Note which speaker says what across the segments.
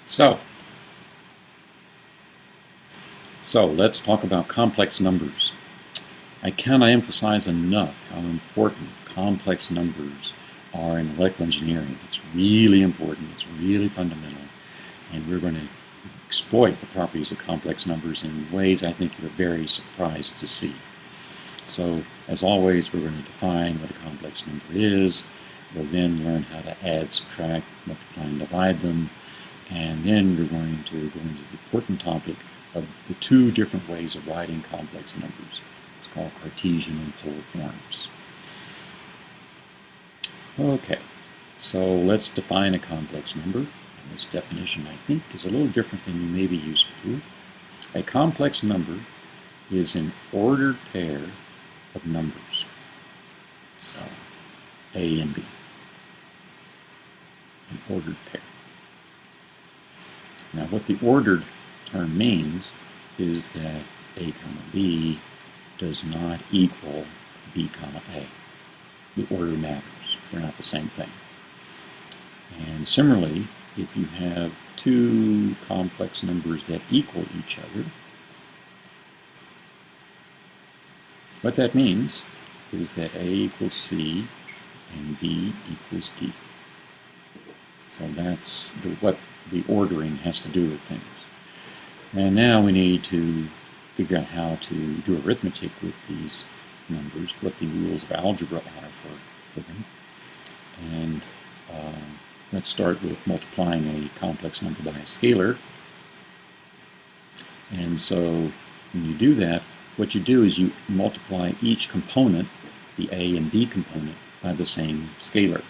Speaker 1: So let's talk about complex numbers. I cannot emphasize enough how important complex numbers are in electrical engineering. It's really important, it's really fundamental, and we're going to exploit the properties of complex numbers in ways I think you're very surprised to see. So, as always, we're going to define what a complex number is. We'll then learn how to add, subtract, multiply, and divide them. And then we're going to go into the important topic of the two different ways of writing complex numbers. It's called Cartesian and polar forms. Okay, so let's define a complex number. And this definition, I think, is a little different than you may be used to. A complex number is an ordered pair of numbers. So, A and B. An ordered pair. Now, what the ordered term means is that A comma B does not equal B comma A. The order matters. They're not the same thing. And similarly, if you have two complex numbers that equal each other, what that means is that A equals C and B equals D. So that's what the ordering has to do with things. And now we need to figure out how to do arithmetic with these numbers, what the rules of algebra are for them. And let's start with multiplying a complex number by a scalar. And so when you do that, what you do is you multiply each component, the A and B component, by the same scalar.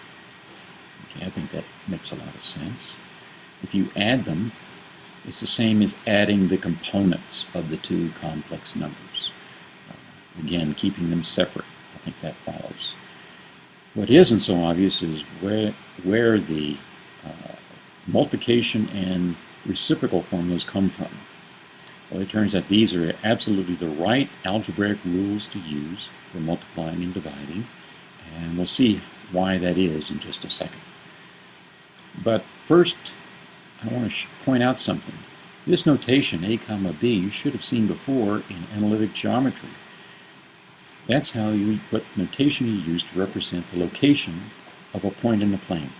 Speaker 1: Okay, I think that makes a lot of sense. If you add them, it's the same as adding the components of the two complex numbers. Again, keeping them separate. I think that follows. What isn't so obvious is where the multiplication and reciprocal formulas come from. Well, it turns out these are absolutely the right algebraic rules to use for multiplying and dividing, and we'll see why that is in just a second. But first, I want to point out something. This notation, A comma B, you should have seen before in analytic geometry. That's what notation you use to represent the location of a point in the plane.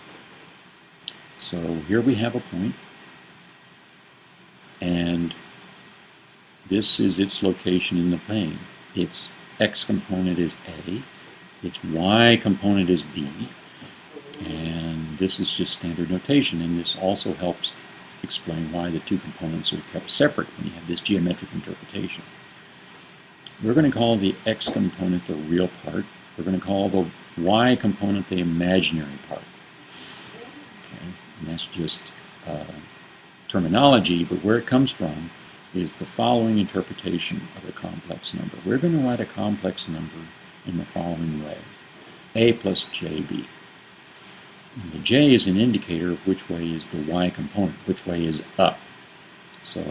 Speaker 1: So here we have a point, and this is its location in the plane. Its x component is A, its y component is B, and this is just standard notation, and this also helps explain why the two components are kept separate when you have this geometric interpretation. We're going to call the x component the real part. We're going to call the y component the imaginary part. Okay, and that's just terminology, but where it comes from is the following interpretation of a complex number. We're going to write a complex number in the following way: A plus JB. And the J is an indicator of which way is the Y component, which way is up. So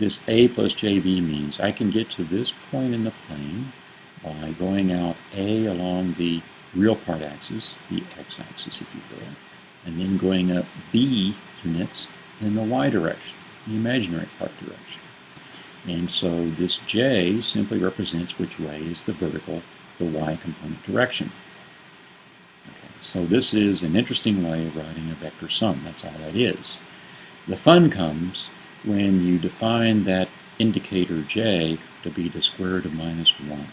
Speaker 1: this A plus JB means I can get to this point in the plane by going out A along the real part axis, the x-axis if you will, and then going up B units in the Y direction, the imaginary part direction. And so this J simply represents which way is the vertical, the Y component direction. So this is an interesting way of writing a vector sum. That's all that is. The fun comes when you define that indicator J to be the square root of -1.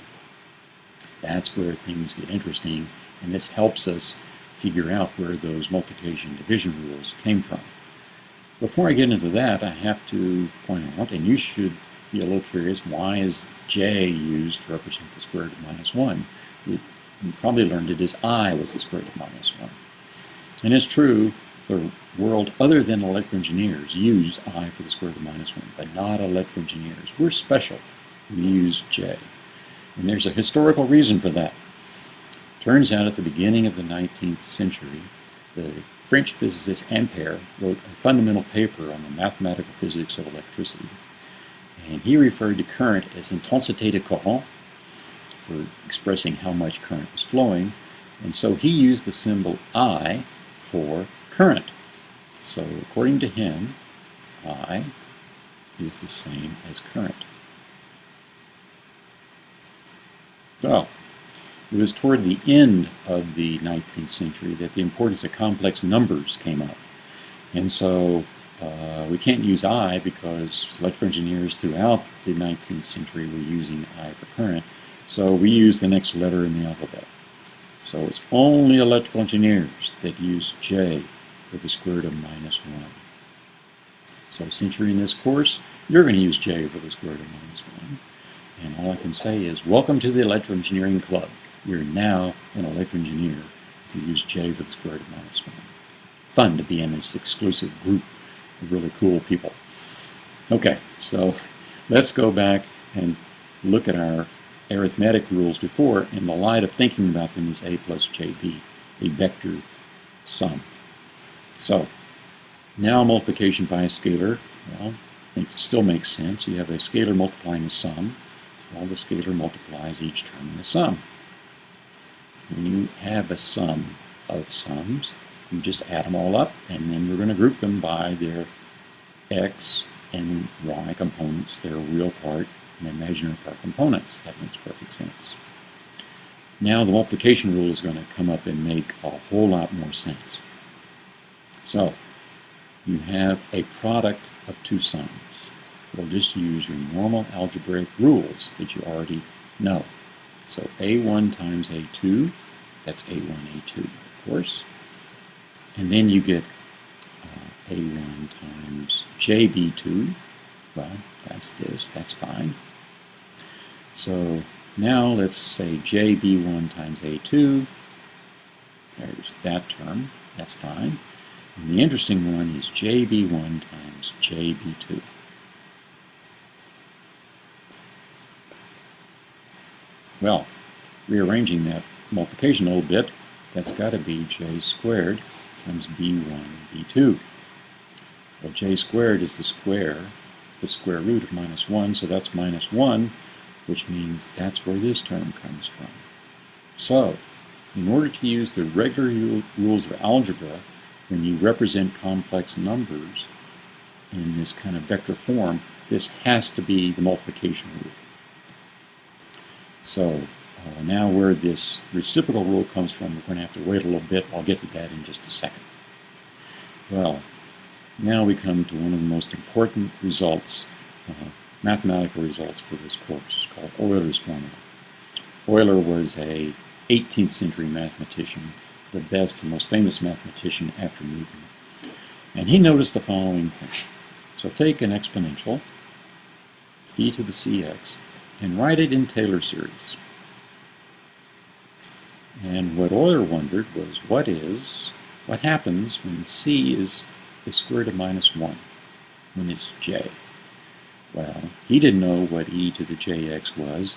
Speaker 1: That's where things get interesting, and this helps us figure out where those multiplication and division rules came from. Before I get into that, I have to point out, and you should be a little curious, why is J used to represent the square root of -1? You probably learned it as I was the square root of -1. And it's true, the world other than electrical engineers use I for the square root of -1, but not electrical engineers. We're special. We use J. And there's a historical reason for that. Turns out at the beginning of the 19th century, the French physicist Ampère wrote a fundamental paper on the mathematical physics of electricity. And he referred to current as intensité de courant, for expressing how much current was flowing, and so he used the symbol I for current. So according to him, I is the same as current. Well, it was toward the end of the 19th century that the importance of complex numbers came up. And so we can't use I because electrical engineers throughout the 19th century were using I for current. So we use the next letter in the alphabet. So it's only electrical engineers that use J for the square root of -1. So since you're in this course, you're going to use J for the square root of -1. And all I can say is, welcome to the Electrical Engineering Club. You're now an electrical engineer if you use J for the square root of -1. Fun to be in this exclusive group of really cool people. Okay, so let's go back and look at our arithmetic rules before in the light of thinking about them as A plus JB, a vector sum. So now multiplication by a scalar, well, I think it still makes sense. You have a scalar multiplying a sum. Well, the scalar multiplies each term in the sum. When you have a sum of sums, you just add them all up, and then you're going to group them by their x and y components, their real part and imaginary part components. That makes perfect sense. Now the multiplication rule is going to come up and make a whole lot more sense. So you have a product of two sums. We'll just use your normal algebraic rules that you already know. So A1 times A2, that's A1, A2, of course. And then you get A1 times JB2. Well, that's this, that's fine. So now let's say JB1 times A2. There's that term, that's fine. And the interesting one is JB1 times JB2. Well, rearranging that multiplication a little bit, that's got to be J squared times B1, B2. Well, J squared is the square root of -1, so that's -1, which means that's where this term comes from. So, in order to use the regular rules of algebra, when you represent complex numbers in this kind of vector form, this has to be the multiplication rule. So now where this reciprocal rule comes from, we're going to have to wait a little bit. I'll get to that in just a second. Well, now we come to one of the most important results, mathematical results for this course, called Euler's formula. Euler was a 18th century mathematician, the best and most famous mathematician after Newton. And he noticed the following thing. So take an exponential, e to the cx, and write it in Taylor series. And what Euler wondered was, what happens when c is the square root of -1, when it's j? Well, he didn't know what e to the jx was,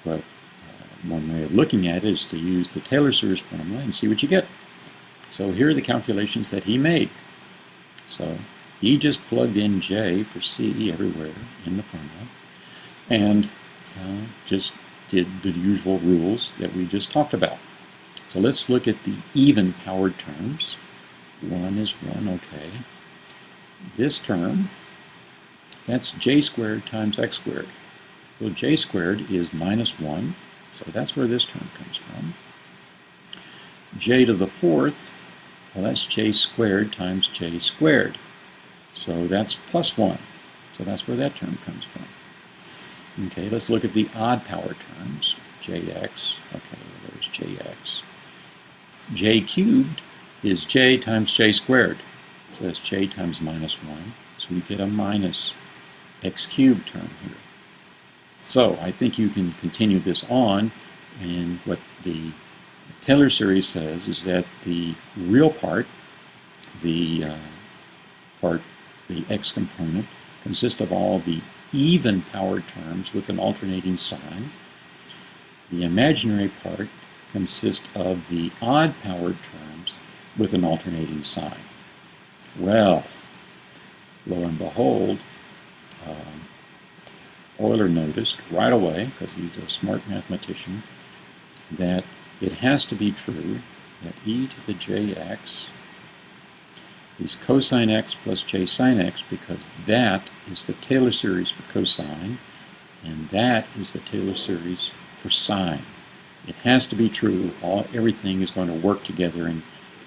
Speaker 1: but one way of looking at it is to use the Taylor series formula and see what you get. So here are the calculations that he made. So he just plugged in j for c everywhere in the formula, and just did the usual rules that we just talked about. So let's look at the even-powered terms. 1 is 1, okay. This term, that's j squared times x squared. Well, j squared is -1, so that's where this term comes from. J to the fourth, well, that's j squared times j squared. So that's +1, so that's where that term comes from. Okay, let's look at the odd power terms. Jx, okay, there's Jx. J cubed is j times j squared. So that's j times -1. So we get a minus x cubed term here. So I think you can continue this on, and what the Taylor series says is that the real part, the x component, consists of all the even-powered terms with an alternating sign. The imaginary part consists of the odd-powered terms with an alternating sign. Well, lo and behold, Euler noticed right away, because he's a smart mathematician, that it has to be true that e to the jx is cosine x plus j sine x, because that is the Taylor series for cosine, and that is the Taylor series for sine. It has to be true. Everything is going to work together and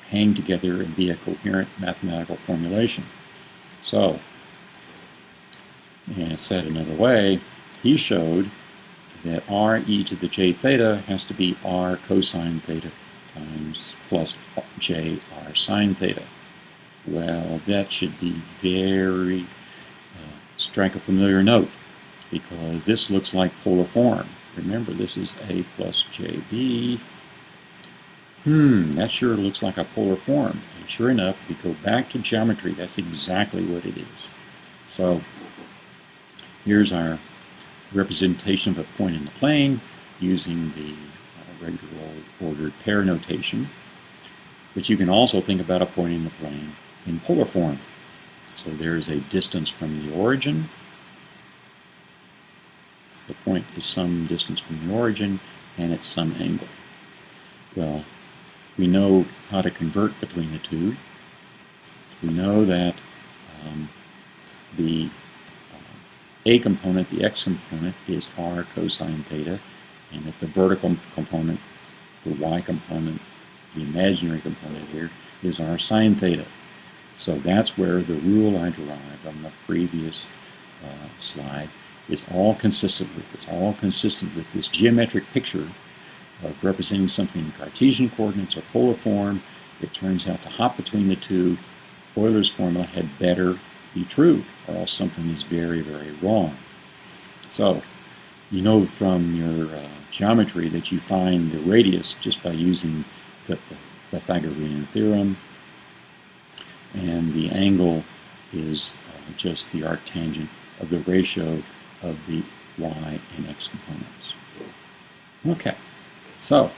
Speaker 1: hang together and be a coherent mathematical formulation. So, and said another way, he showed that r e to the j theta has to be r cosine theta times plus j r sine theta. Well, that should be very, strike a familiar note, because this looks like polar form. Remember, this is a plus jb. That sure looks like a polar form. And sure enough, if we go back to geometry, that's exactly what it is. So here's our representation of a point in the plane using the regular ordered pair notation. But you can also think about a point in the plane in polar form. So there's a distance from the origin. The point is some distance from the origin, and it's some angle. Well, we know how to convert between the two. We know that the a component, the x component, is r cosine theta, and that the vertical component, the y component, the imaginary component here, is r sine theta. So that's where the rule I derived on the previous slide is all consistent with. It's all consistent with this geometric picture of representing something in Cartesian coordinates or polar form. It turns out to hop between the two. Euler's formula had better be true, or else something is very, very wrong. So you know from your geometry that you find the radius just by using the Pythagorean theorem, and the angle is just the arctangent of the ratio of the y and x components. Okay, so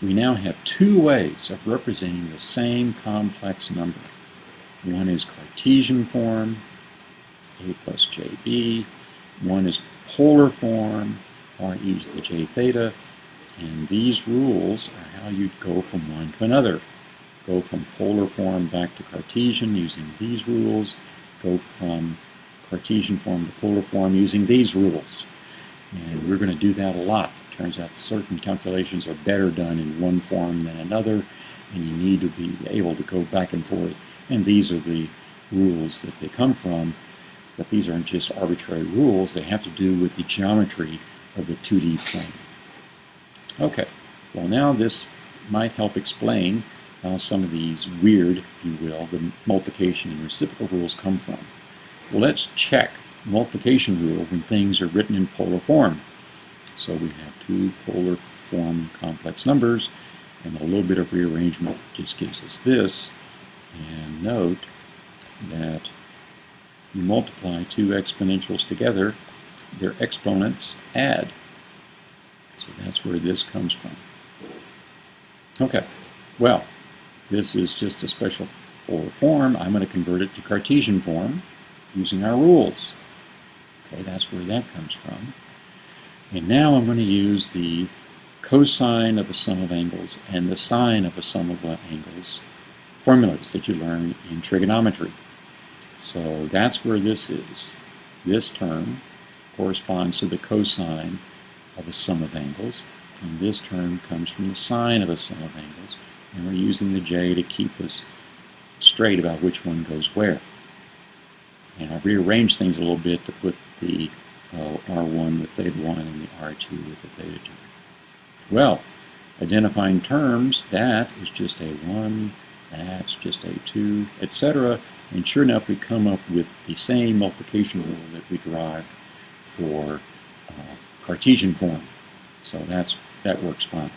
Speaker 1: we now have two ways of representing the same complex number. One is Cartesian form, a plus jb. One is polar form, r e to the j theta. And these rules are how you'd go from one to another. Go from polar form back to Cartesian using these rules. Go from Cartesian form to polar form using these rules. And we're going to do that a lot. It turns out certain calculations are better done in one form than another, and you need to be able to go back and forth. And these are the rules that they come from, but these aren't just arbitrary rules. They have to do with the geometry of the 2D plane. Okay, well now this might help explain how some of these weird, if you will, the multiplication and reciprocal rules come from. Well, let's check multiplication rule when things are written in polar form. So we have two polar form complex numbers, and a little bit of rearrangement just gives us this. And note that you multiply two exponentials together, their exponents add. So that's where this comes from. Okay, well, this is just a special polar form. I'm going to convert it to Cartesian form using our rules. Okay, that's where that comes from. And now I'm going to use the cosine of a sum of angles and the sine of a sum of angles formulas that you learn in trigonometry. So that's where this is. This term corresponds to the cosine of a sum of angles, and this term comes from the sine of a sum of angles, and we're using the j to keep us straight about which one goes where. And I've rearranged things a little bit to put the R1 with theta 1 and the R2 with the theta 2. Well, identifying terms, that is just A1, that's just A2, etc. And sure enough, we come up with the same multiplication rule that we derived for Cartesian form. So that works fine.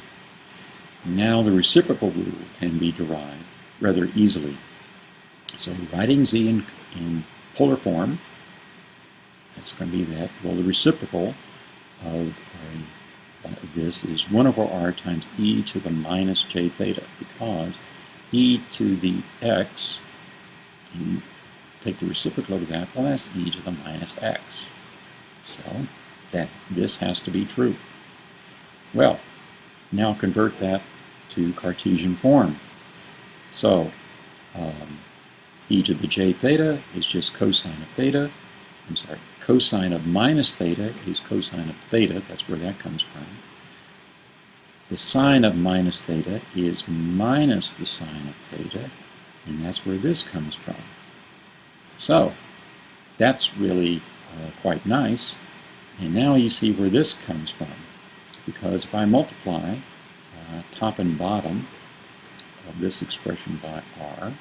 Speaker 1: Now the reciprocal rule can be derived rather easily. So writing z in polar form, that's going to be that. Well, the reciprocal of this is 1 over r times e to the minus j theta, because e to the x, and you take the reciprocal of that, well, that's e to the minus x. So this has to be true. Well, now convert that to Cartesian form. So e to the j theta is just cosine of theta. I'm sorry, cosine of minus theta is cosine of theta. That's where that comes from. The sine of minus theta is minus the sine of theta, and that's where this comes from. So that's really quite nice. And now you see where this comes from, because if I multiply top and bottom of this expression by r,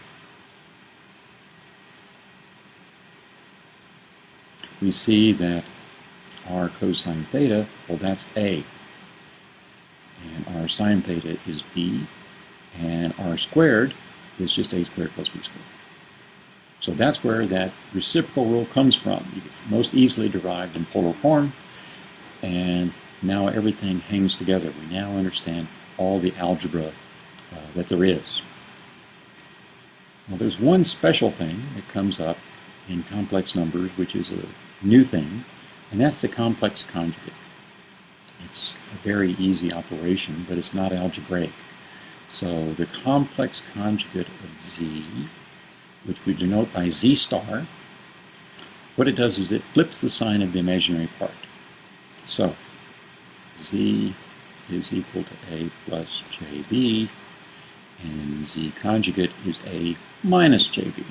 Speaker 1: we see that r cosine theta, well, that's a, and r sine theta is b, and r squared is just a squared plus b squared. So that's where that reciprocal rule comes from. It's most easily derived in polar form, and now everything hangs together. We now understand all the algebra that there is. Now there's one special thing that comes up in complex numbers, which is a new thing, and that's the complex conjugate. It's a very easy operation, but it's not algebraic. So the complex conjugate of z, which we denote by z star, what it does is it flips the sign of the imaginary part. So z is equal to a plus jb, and z conjugate is a minus jb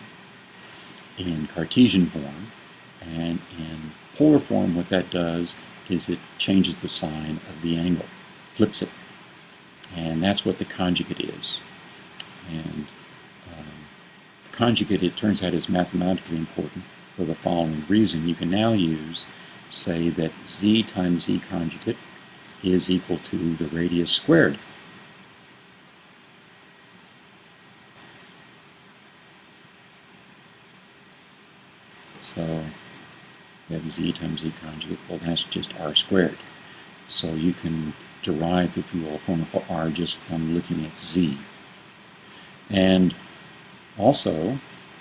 Speaker 1: in Cartesian form. And in polar form, what that does is it changes the sign of the angle, flips it. And that's what the conjugate is. And the conjugate, it turns out, is mathematically important for the following reason. You can now use, say, that z times z conjugate is equal to the radius squared. So we have z times z conjugate, well, that's just r squared. So you can derive, if you will, a formula for r just from looking at z. And also,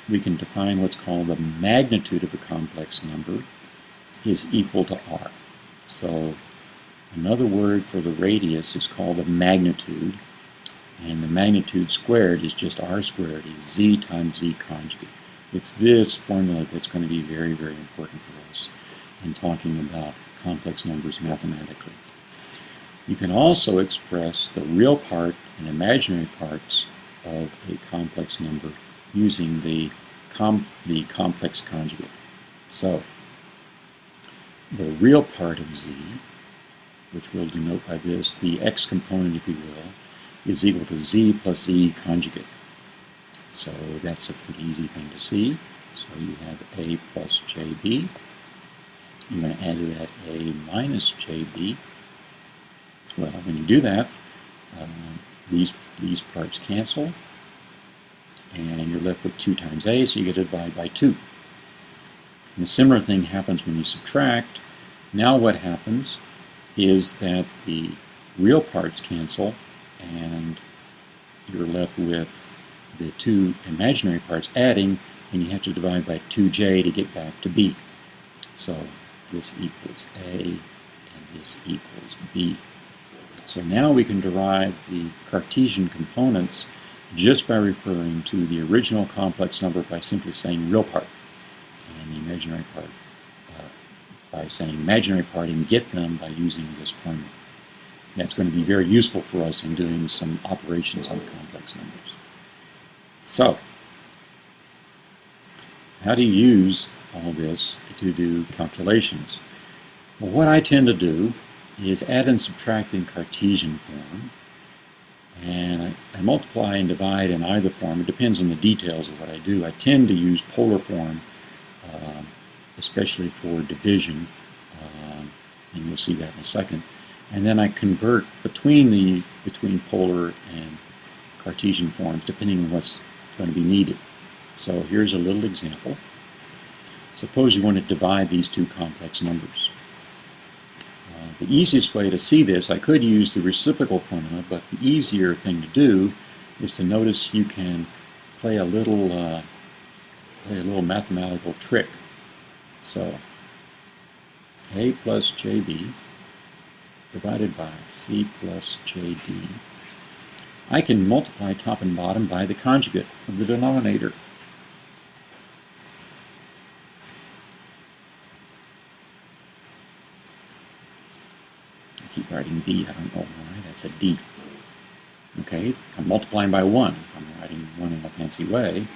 Speaker 1: we can define what's called the magnitude of a complex number is equal to r. So another word for the radius is called the magnitude, and the magnitude squared is just r squared, is z times z conjugate. It's this formula that's going to be very, very important for us in talking about complex numbers mathematically. You can also express the real part and imaginary parts of a complex number using the complex conjugate. So the real part of z, which we'll denote by this, the x component, if you will, is equal to z plus z conjugate. So that's a pretty easy thing to see. So you have a plus jb. You're going to add to that a minus jb. Well, when you do that, these parts cancel, and you're left with 2 times a, so you get to divide by 2. And a similar thing happens when you subtract. Now what happens is that the real parts cancel, and you're left with the 2 imaginary parts adding, and you have to divide by 2j to get back to b. So this equals a, and this equals b. So now we can derive the Cartesian components just by referring to the original complex number by simply saying real part, and the imaginary part by saying imaginary part, and get them by using this formula. That's going to be very useful for us in doing some operations on complex numbers. So, how do you use all this to do calculations? Well, what I tend to do is add and subtract in Cartesian form, and I multiply and divide in either form. It depends on the details of what I do. I tend to use polar form, especially for division, and you'll see that in a second. And then I convert between polar and Cartesian forms, depending on what's going to be needed. So here's a little example. Suppose you want to divide these 2 complex numbers. The easiest way to see this, I could use the reciprocal formula, but the easier thing to do is to notice you can play a little mathematical trick. So a plus jb divided by c plus jd I can multiply top and bottom by the conjugate of the denominator. I keep writing B, I don't know why, that's a D. Okay, I'm multiplying by 1. I'm writing 1 in a fancy way.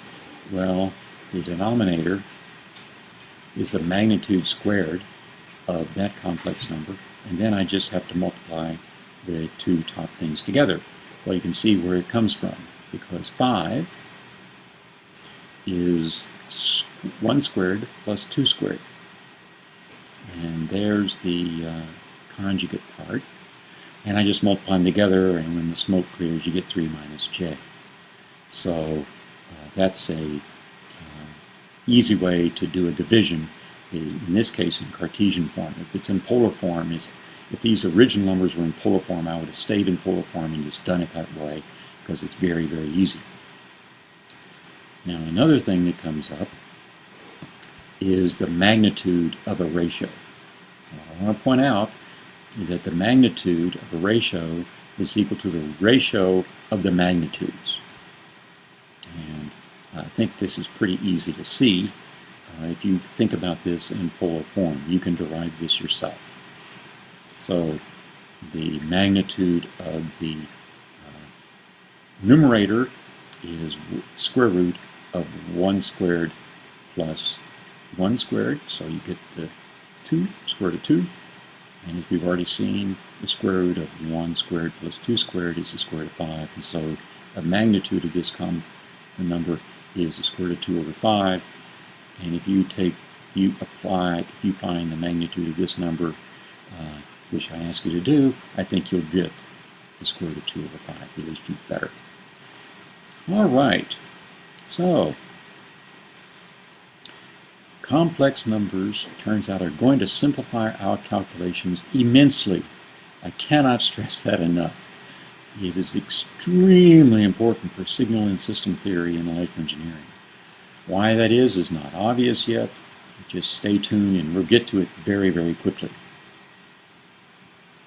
Speaker 1: Well, the denominator is the magnitude squared of that complex number, and then I just have to multiply the two top things together. Well, you can see where it comes from, because 5 is 1 squared plus 2 squared. And there's the conjugate part. And I just multiply them together, and when the smoke clears, you get 3 minus j. So that's a easy way to do a division, in this case in Cartesian form. If it's in polar form, if these original numbers were in polar form, I would have stayed in polar form and just done it that way, because it's very, very easy. Now, another thing that comes up is the magnitude of a ratio. What I want to point out is that the magnitude of a ratio is equal to the ratio of the magnitudes. And I think this is pretty easy to see. If you think about this in polar form, you can derive this yourself. So the magnitude of the numerator is square root of 1 squared plus 1 squared, so you get the 2, square root of 2. And as we've already seen, the square root of 1 squared plus 2 squared is the square root of 5. And so the magnitude of this number is the square root of 2 over 5. And if you find the magnitude of this number, which I ask you to do, I think you'll get the square root of 2 over 5. At least do better. All right. So complex numbers, turns out, are going to simplify our calculations immensely. I cannot stress that enough. It is extremely important for signal and system theory and electrical engineering. Why that is not obvious yet. Just stay tuned and we'll get to it very, very quickly.